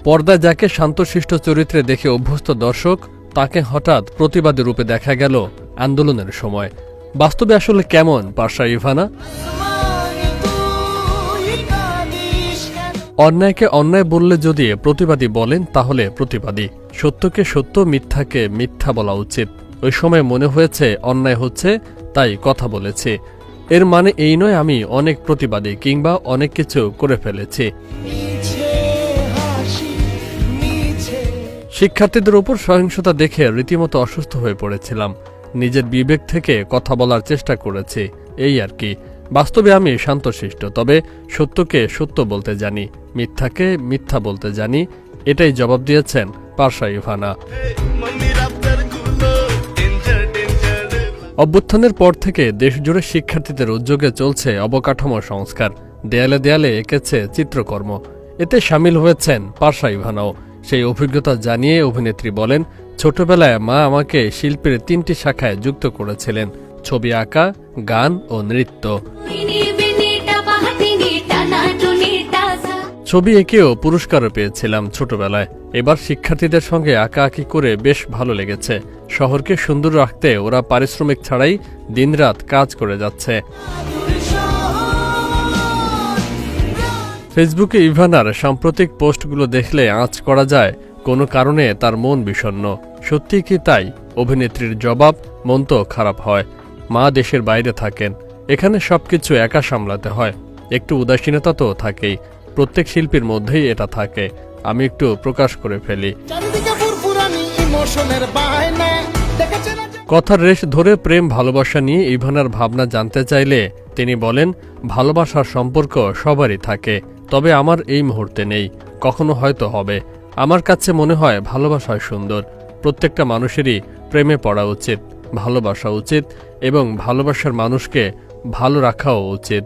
পর্দায় যাকে শান্তশিষ্ট চরিত্রে দেখে অভ্যস্ত দর্শক তাকে হঠাৎ প্রতিবাদী রূপে দেখা গেল আন্দোলনের সময়। বাস্তবে আসলে কেমন পারসা ইভানা? অন্যায়কে অন্যায় বললে যদি প্রতিবাদী বলেন তাহলে প্রতিবাদী, সত্যকে সত্য, মিথ্যাকে মিথ্যা বলা উচিত। ওই সময় মনে হয়েছে অন্যায় হচ্ছে তাই কথা বলেছি। এর মানে এই নয় আমি অনেক প্রতিবাদী কিংবা অনেক কিছু করে ফেলেছি। শিক্ষার্থীদের উপর সহিংসতা দেখে রীতিমতো অসুস্থ হয়ে পড়েছিলাম। নিজের বিবেক থেকে কথা বলার চেষ্টা করেছি, এই আর কি। বাস্তবে আমি শান্তশিষ্ট, তবে সত্যকে সত্য বলতে জানি, মিথ্যাকে মিথ্যা বলতে জানি। এটাই জবাব দিয়েছেন পারসা ইভানা। অভ্যুত্থানের পর থেকে দেশজুড়ে শিক্ষার্থীদের উদ্যোগে চলছে অবকাঠামো সংস্কার। দেয়ালে দেয়ালে এঁকেছে চিত্রকর্ম। এতে সামিল হয়েছেন পারসা ইভানাও। সেই অভিজ্ঞতা জানিয়ে অভিনেত্রী বলেন, ছোটবেলায় মা আমাকে শিল্পের ৩টি শাখায় যুক্ত করেছিলেন: ছবি আঁকা, গান ও নৃত্য। ছবি এঁকেও পুরস্কারও পেয়েছিলাম ছোটবেলায়। এবার শিক্ষার্থীদের সঙ্গে আঁকাআঁকি করে বেশ ভালো লেগেছে। শহরকে সুন্দর রাখতে ওরা পারিশ্রমিক ছাড়াই দিনরাত কাজ করে যাচ্ছে। ফেসবুকে ইভানার সাম্প্রতিক পোস্টগুলো দেখলে আঁচ করা যায় কোনো কারণে তার মন বিষণ্ণ। সত্যি কি তাই? অভিনেত্রীর জবাব, মন তো খারাপ হয়। মা দেশের বাইরে থাকেন, এখানে সবকিছু একা সামলাতে হয়। একটু উদাসীনতা তো থাকেই, প্রত্যেক শিল্পীর মধ্যেই এটা থাকে। আমি একটু প্রকাশ করে ফেলি। কথার রেশ ধরে প্রেম ভালোবাসা নিয়ে ইভানার ভাবনা জানতে চাইলে তিনি বলেন, ভালোবাসার সম্পর্ক সবারই থাকে, তবে আমার এই মুহূর্তে নেই, কখনো হয়তো হবে। আমার কাছে মনে হয় ভালোবাসা সুন্দর। প্রত্যেকটা মানুষেরই প্রেমে পড়া উচিত, ভালোবাসা উচিত এবং ভালোবাসার মানুষকে ভালো রাখাও উচিত।